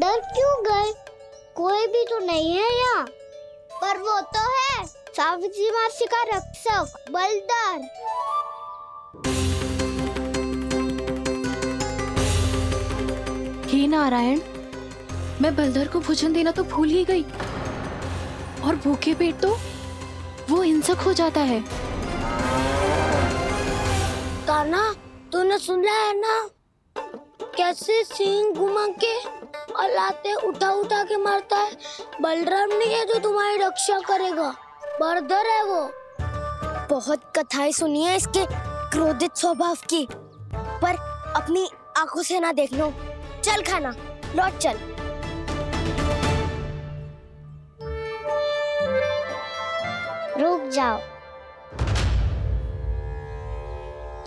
बलदर क्यों गए? कोई भी तो नहीं है यहाँ। पर वो तो है, सावित्री मासी का रक्षक बलदर। हे नारायण, मैं बलदर को भोजन देना तो भूल ही गई, और भूखे पेट तो वो हिंसक हो जाता है। कान्हा, तूने सुना है ना कैसे सींग घुमा के और लाते उठा उठा के मारता है? बलराम नहीं है जो तुम्हारी रक्षा करेगा, बलदर है वो। बहुत कथाएं सुनी है इसके क्रोधित स्वभाव की, पर अपनी आंखों से ना देख लो। चल खाना, लौट चल। रुक जाओ,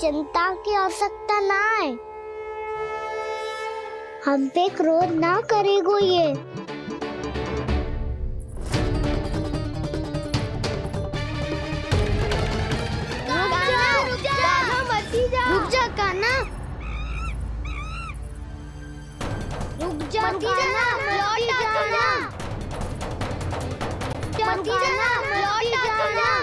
चिंता की आवश्यकता ना है। हम पे क्रोध ना करेगो ये। रुक जा कान्हा, रुक जा कान्हा, लौट जाना, लौट जाना।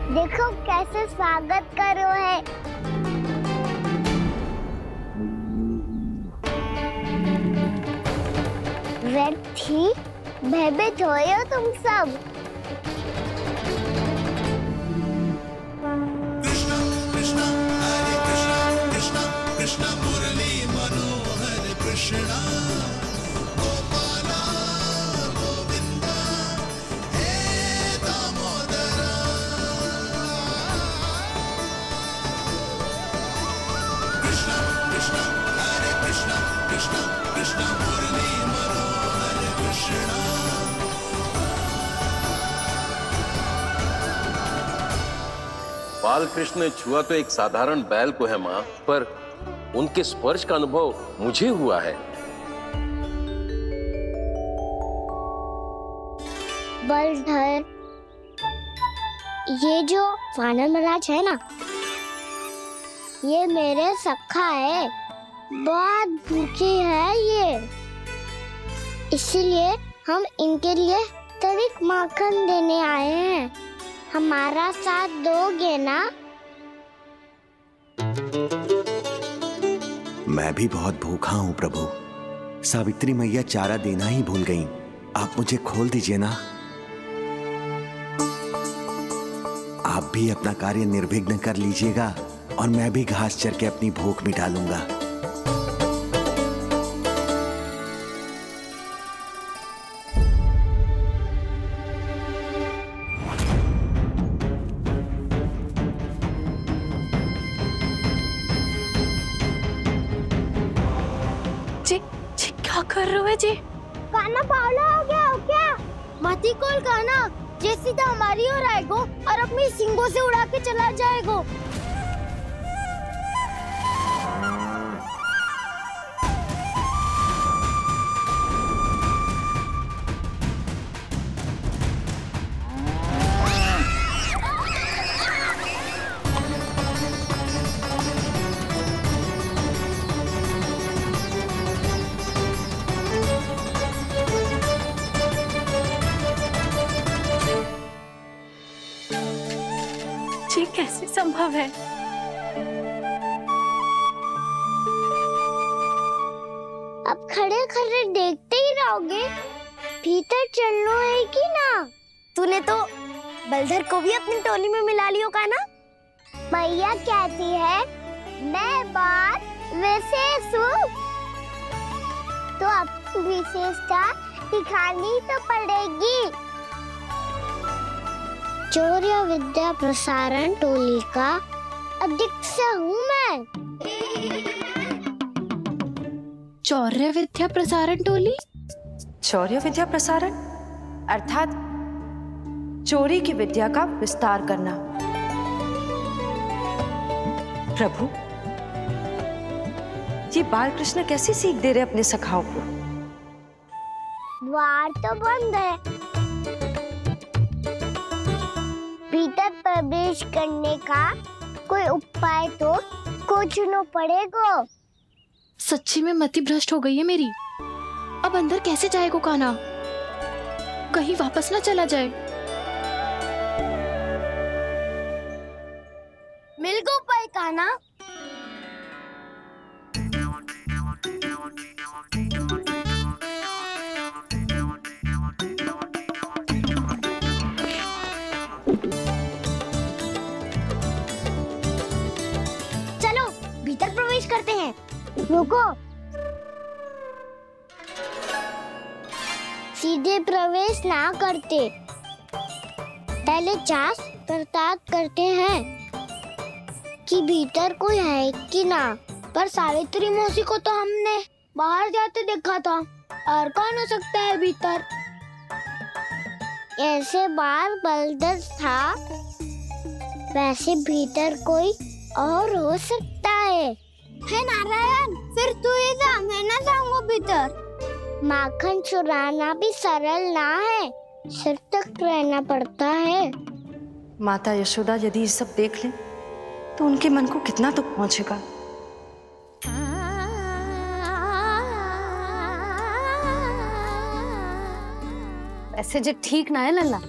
देखो कैसे स्वागत करो है। व्यर्थी भयभीत हो तुम सब। कृष्णा कृष्णा हरे कृष्णा, कृष्णा कृष्णा मुरली मनोहर कृष्णा, गोपाला गोविंदा हे दामोदरा। कृष्णा कृष्णा हरे कृष्णा, कृष्णा कृष्णा मुरली मनोहर कृष्णा। बालकृष्ण ने छुआ तो एक साधारण बैल को है माँ, पर उनके स्पर्श का अनुभव मुझे हुआ है। बलधर, ये जो वानर महाराज है ना, ये मेरे सखा है, बहुत भूखे है ये, इसीलिए हम इनके लिए तनिक माखन देने आए हैं। हमारा साथ दोगे ना? मैं भी बहुत भूखा हूँ प्रभु। सावित्री मैया चारा देना ही भूल गईं। आप मुझे खोल दीजिए ना। आप भी अपना कार्य निर्विघ्न कर लीजिएगा और मैं भी घास चर के अपनी भूख मिटा लूंगा। क्या कर रहे हो जी? कान्हा पावला हो गया हो क्या? मती कोल कान्हा, जे सीधा हमारी ओर आएगो और अपनी सींगों से उड़ा के चला जाएगो। ये कैसे संभव है? अब खड़े खड़े देखते ही रहोगे? भीतर चलना है कि ना? तूने तो बलधर को भी अपनी टोली में मिला लियो कान्हा। मैया कहती है मैं बात विशेष हूँ, तो अपनी विशेषता दिखानी तो पड़ेगी। चौर्य विद्या प्रसारण टोली का अध्यक्ष हूँ मैं। चौर्य विद्या प्रसारण टोली? चौर्य विद्या प्रसारण अर्थात चोरी की विद्या का विस्तार करना। प्रभु, ये बालकृष्ण कैसी सीख दे रहे अपने सखाओं को? द्वार तो बंद है, भीतर प्रवेश करने का कोई उपाय तो को चुनो पड़ेगा। सच्ची में मति भ्रष्ट हो गई है मेरी। अब अंदर कैसे जाएगा कान्हा? कहीं वापस ना चला जाए। मिल गो पाए कान्हा। चलो भीतर प्रवेश करते हैं। रुको, सीधे प्रवेश ना करते, पहले जांच पड़ताल करते हैं कि भीतर कोई है कि ना। पर सावित्री मौसी को तो हमने बाहर जाते देखा था, और कौन हो सकता है भीतर? ऐसे बार बलदर था, वैसे भीतर कोई और हो सकता है नारायण, फिर तू ही जा, मैं ना जाऊंगा भीतर। माखन चुराना भी सरल ना है, सिर तक रहना पड़ता है। माता यशोदा यदि ये सब देख लें तो उनके मन को कितना दुख पहुंचेगा। ऐसे जो ठीक ना है लल्ला,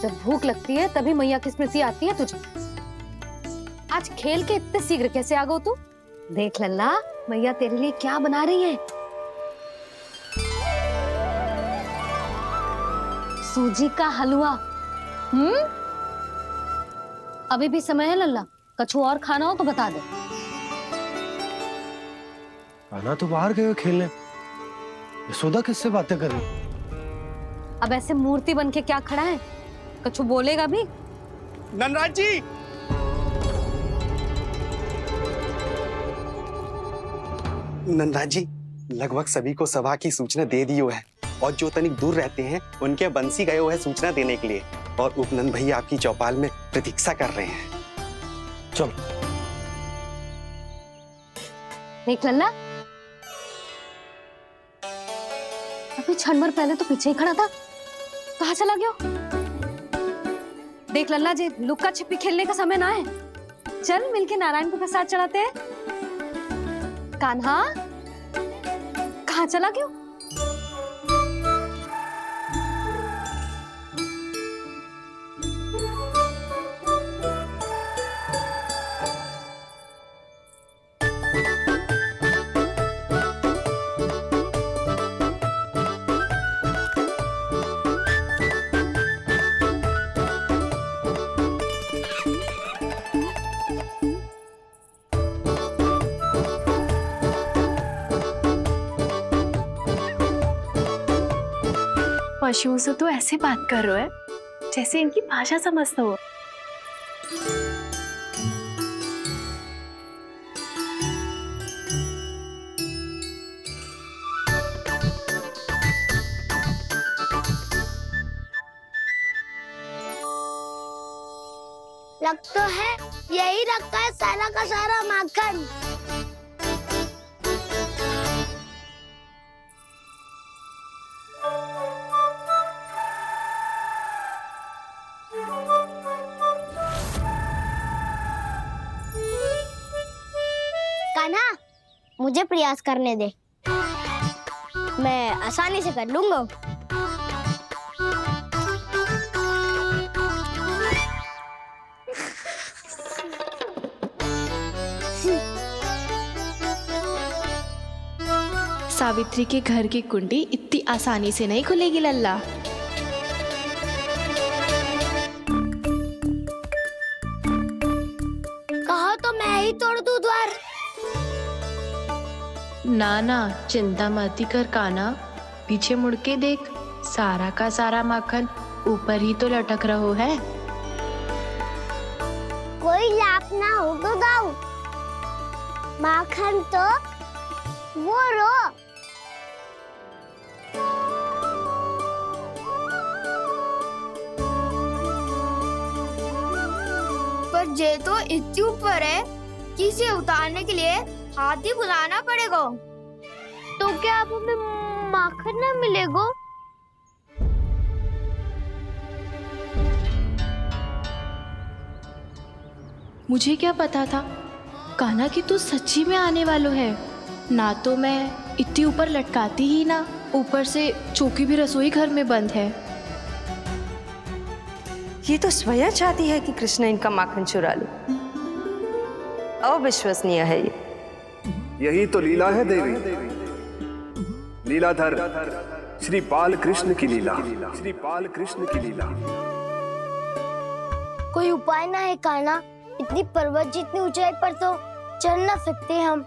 जब भूख लगती है तभी मैया की स्मृति आती है तुझे। आज खेल के इतने शीघ्र कैसे आ गो तू? देख लल्ला, मैया तेरे लिए क्या बना रही है। सूजी का हलवा। अभी भी समय है लल्ला, कछु और खाना हो तो बता दे। कान्हा तो बाहर गए खेलने, यशोदा किससे बातें कर रही? अब ऐसे मूर्ति बन के क्या खड़ा है? कछु बोलेगा भी? ननराज जी, ननराज जी, लगभग सभी को सभा की सूचना दे दी है, और जो तनिक दूर रहते हैं उनके बंसी गए हुए सूचना देने के लिए, और उपनंद भैया आपकी चौपाल में प्रतीक्षा कर रहे हैं। चलो। देख लल्ला, अभी क्षण भर पहले तो पीछे ही खड़ा था, कहाँ चला गया? देख लल्ला जी, लुक्का छिपी खेलने का समय ना है। चल मिलके नारायण को प्रसाद चढ़ाते हैं। कान्हा, कहाँ चला गया? पशुओं से तो ऐसे बात कर रहे हो जैसे इनकी भाषा समझते हो। लग तो है यही रखा है सारा का सारा माखन। कान्हा, मुझे प्रयास करने दे, मैं आसानी से कर लूंगा। सावित्री के घर की कुंडी इतनी आसानी से नहीं खुलेगी लल्ला। कहो तो मैं ही तोड़ दूं द्वार। ना ना, चिंता मत कर कान्हा, पीछे मुड़ के देख, सारा का सारा माखन ऊपर ही तो लटक रहो है। कोई लाभ ना होगा गाँव, माखन तो वो रो। पर जे तो इतनी ऊपर है कि इसे उतारने के लिए हाथी बुलाना पड़ेगा। तो क्या अब हमें माखन ना मिलेगा? मुझे क्या पता था कान्हा कि तू सच्ची में आने वालो है ना, तो मैं इतनी ऊपर लटकाती ही ना, ऊपर से चौकी भी रसोई घर में बंद है। ये तो स्वयं चाहती है कि कृष्ण इनका माखन चुरा ले। अविश्वसनीय है ये। यही तो लीला है देवी, लीलाधर श्री बाल कृष्ण की लीला, श्री बाल कृष्ण की लीला। कोई उपाय ना है कान्हा? इतनी पर्वत जितनी ऊंचाई पर तो चढ़ ना सकते हम।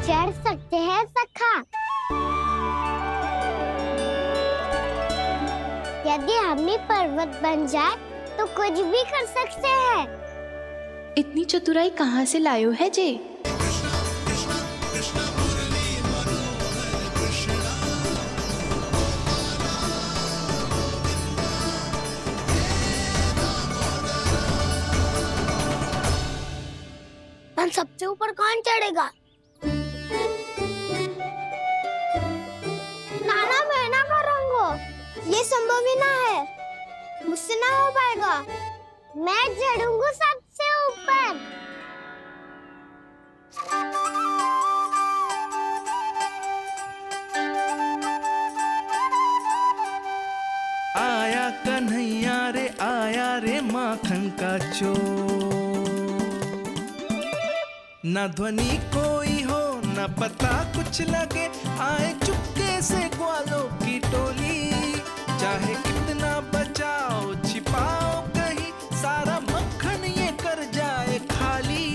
चढ़ सकते हैं सखा, यदि हम भी पर्वत बन जाए तो कुछ भी कर सकते हैं। इतनी चतुराई कहाँ से लायो है जे? हम सबसे ऊपर कौन चढ़ेगा? नाना मैं ना करूँगा, ये संभव ही ना है, मुझसे ना हो पाएगा। मैं चढ़ूंगा सबसे ऊपर। आया कन्हैया रे, आया रे माखन का चोर। न ध्वनि कोई हो न पता कुछ लगे, आए चुपके से ग्वालों की टोली। चाहे कितना बचाओ छिपाओ कहीं, सारा मक्खन ये कर जाए खाली।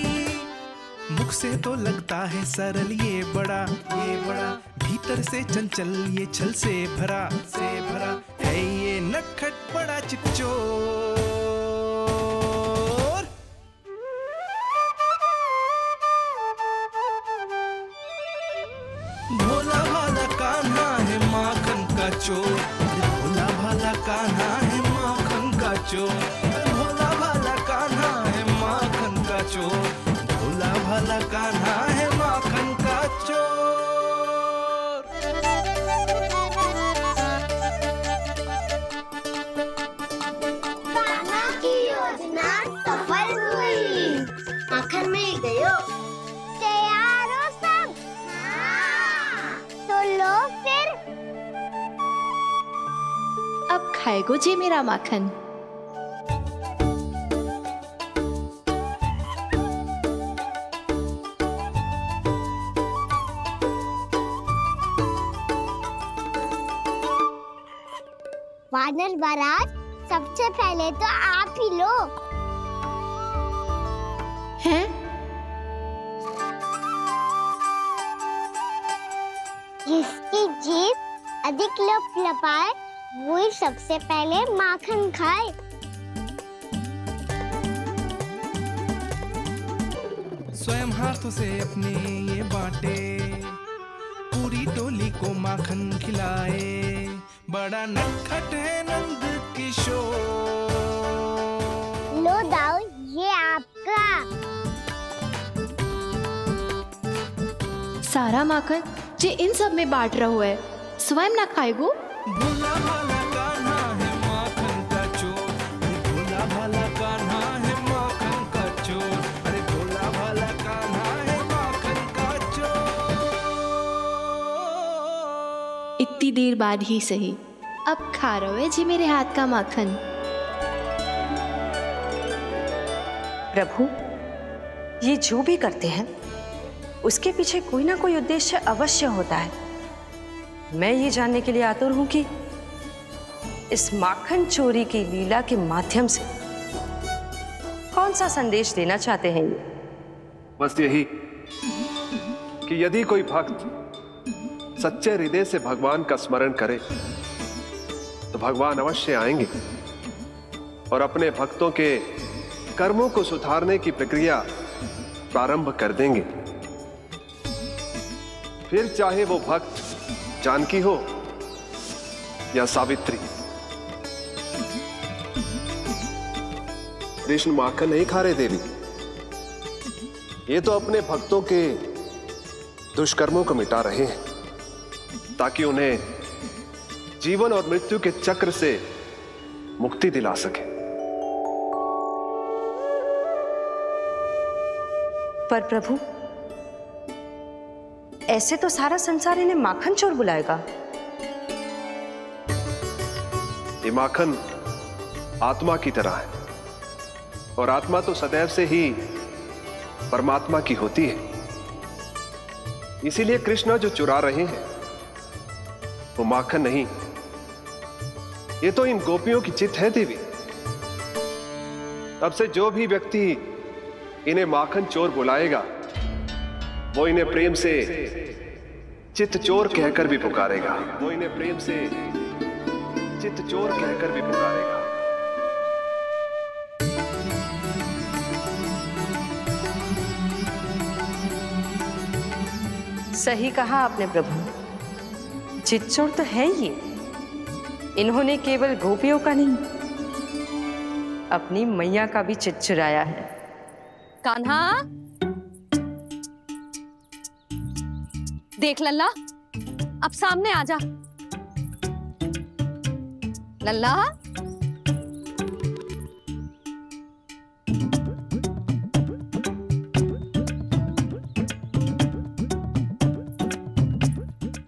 मुख से तो लगता है सरल ये बड़ा, भीतर से चंचल ये छल से भरा है ये नटखट बड़ा चिच्चोर। भोला भाला कान्हा है माखन का चोर, भोला भाला कान्हा है माखन का चोर, भोला भाला कान्हा है माखन का चोर, भोला भाला कान्हा है माखन का चोर। कान्हा की योजना सफल हुई, माखन मिल गयो। तैयार हो सब? तो लो फिर। अब खाएगो जे मेरा माखन। वानर महाराज, सबसे पहले तो आप ही लो। हैं? जिसकी जीभ अधिक लपलपाए वही सबसे पहले माखन खाए। स्वयं हाथों से अपने ये बांटे, पूरी टोली को माखन खिलाए। बड़ा नटखट है नंद किशोर। लो दाऊ, ये आपका। सारा माखन जे इन सब में बांट रहो है, स्वयं ना खाएगो। भोला भाला कान्हा है माखन का चोर, भोला भाला कान्हा है माखन का चोर, अरे भोला भाला कान्हा है माखन का चोर। इतनी देर बाद ही सही, अब खा रहे हो जी मेरे हाथ का माखन। प्रभु, ये जो भी करते हैं उसके पीछे कोई ना कोई उद्देश्य अवश्य होता है। मैं ये जानने के लिए आतुर हूं कि इस माखन चोरी की लीला के माध्यम से कौन सा संदेश देना चाहते हैं ये। बस यही कि यदि कोई भक्त सच्चे हृदय से भगवान का स्मरण करे तो भगवान अवश्य आएंगे और अपने भक्तों के कर्मों को सुधारने की प्रक्रिया प्रारंभ कर देंगे। फिर चाहे वो भक्त जानकी हो या सावित्री, कृष्ण माखन नहीं खा रहे देवी, ये तो अपने भक्तों के दुष्कर्मों को मिटा रहे हैं ताकि उन्हें जीवन और मृत्यु के चक्र से मुक्ति दिला सके। पर प्रभु, ऐसे तो सारा संसार इन्हें माखन चोर बुलाएगा। ये माखन आत्मा की तरह है, और आत्मा तो सदैव से ही परमात्मा की होती है। इसीलिए कृष्ण जो चुरा रहे हैं वो माखन नहीं, ये तो इन गोपियों की चित्त है देवी। तब से जो भी व्यक्ति इन्हें माखन चोर बुलाएगा वो इन्हें प्रेम से चित्त चोर कहकर भी पुकारेगा। वो इन्हें प्रेम से चित्त चोर कहकर भी पुकारेगा। सही कहा आपने प्रभु, चित्त चोर तो है ये। इन्होंने केवल गोपियों का नहीं, अपनी मैया का भी चित्त चुराया है। कान्हा, देख लल्ला, अब सामने आ जा। लल्ला,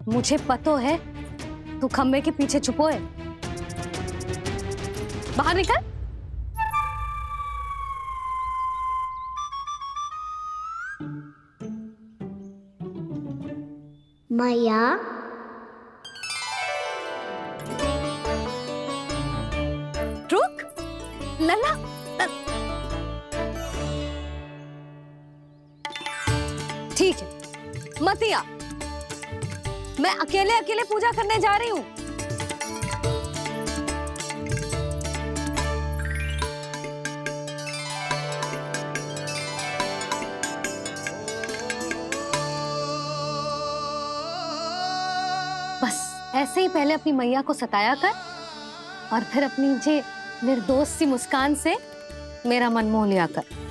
मुझे पतो है तू खम्बे के पीछे छुपो है। बाहर निकल। मैया, रुक। लल्ला, ठीक है, मत आ। मैं अकेले अकेले पूजा करने जा रही हूँ। बस ऐसे ही पहले अपनी मैया को सताया कर और फिर अपनी जे निर्दोष सी मुस्कान से मेरा मन मोह लिया कर।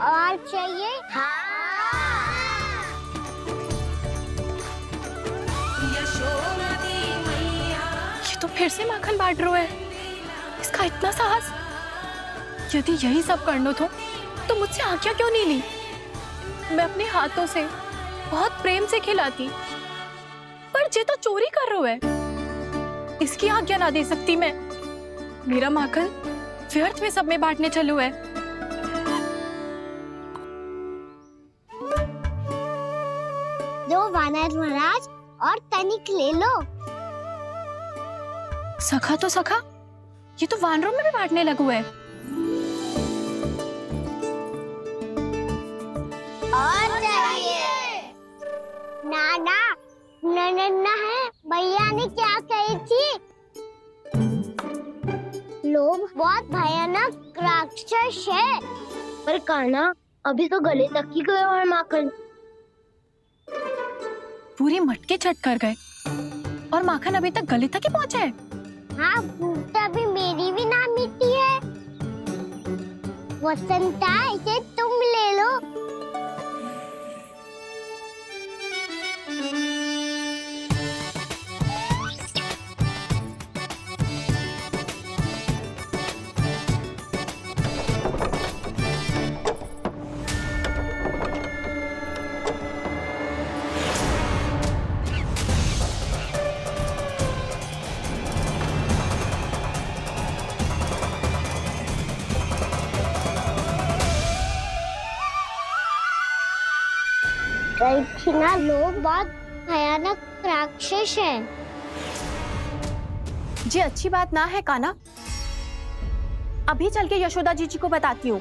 और चाहिए? ये तो फिर से माखन बांट रहा है। इसका इतना साहस। यदि यही सब करना तो मुझसे आज्ञा क्यों नहीं ली? मैं अपने हाथों से बहुत प्रेम से खिलाती, पर ये तो चोरी कर रहा है। इसकी आज्ञा ना दे सकती मैं। मेरा माखन व्यर्थ में सब में बांटने चलू है। दो वानर महाराज और तनिक ले लो। सखा तो सखा, ये तो वानरों में भी बांटने लगा है। और चाहिए? नाना, नन्ना है। भैया ने क्या कही थी? लोभ बहुत भयानक राक्षस है। पर कान्हा, अभी तो गले तक ही गया है माखन। पूरी मटके चट कर गए और माखन अभी तक गले तक ही पहुंचा है। हाँ, भूख तभी मेरी भी ना मिटी है। वसंता, इसे तुम ले लो। ना, लोग बहुत भयानक राक्षस हैं। जी अच्छी बात ना है कान्हा। अभी चल के यशोदा जी को बताती हूँ।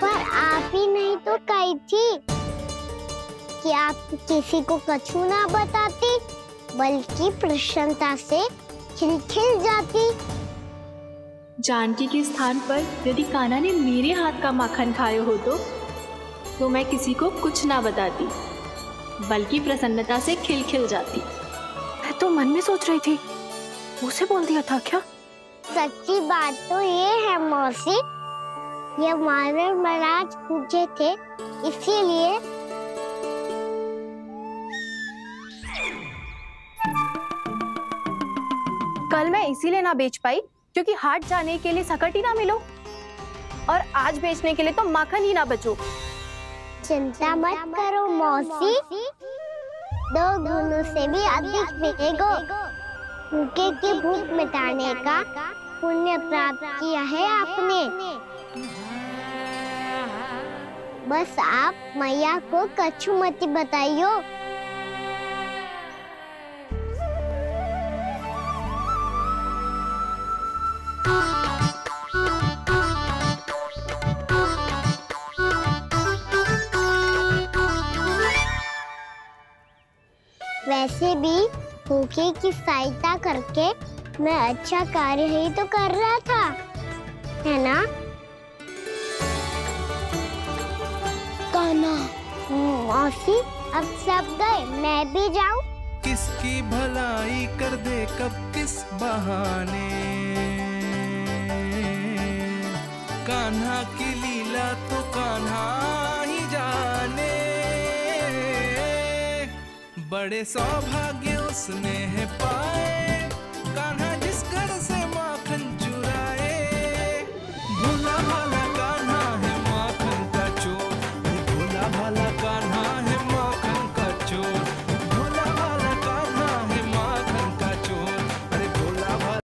पर आप ही नहीं तो कही थी कि आप किसी को कछु ना बताती, बल्कि प्रसन्नता से खिलखिल जाती। जानकी के स्थान पर यदि कान्हा ने मेरे हाथ का माखन खाए हो तो मैं किसी को कुछ ना बताती, बल्कि प्रसन्नता से खिलखिल जाती। मैं तो मन में सोच रही थी, मुझसे बोल दिया था क्या? सच्ची बात तो ये है मौसी ये मानव महाराज पूछे थे, इसीलिए कल मैं इसीलिए ना बेच पाई क्योंकि हाट जाने के लिए सकट ही ना मिलो, और आज बेचने के लिए तो माखन ही ना बचो। चिंता मत करो मौसी, 2 गुनों से भी अधिक मिलेगा। भूखे की भूख मिटाने का पुण्य प्राप्त किया है आपने। बस आप मैया को कछु मत बताइयो। वैसे भी भूखे की सहायता करके मैं अच्छा कार्य ही तो कर रहा था, है ना? कान्हा, मौसी अब सब गए, मैं भी जाऊं? किसकी भलाई कर दे कब किस बहाने, कान्हा की लीला तो कान्हा ही जाने। बड़े सौभाग्य उसने है पाए, कान्हा जिस घर से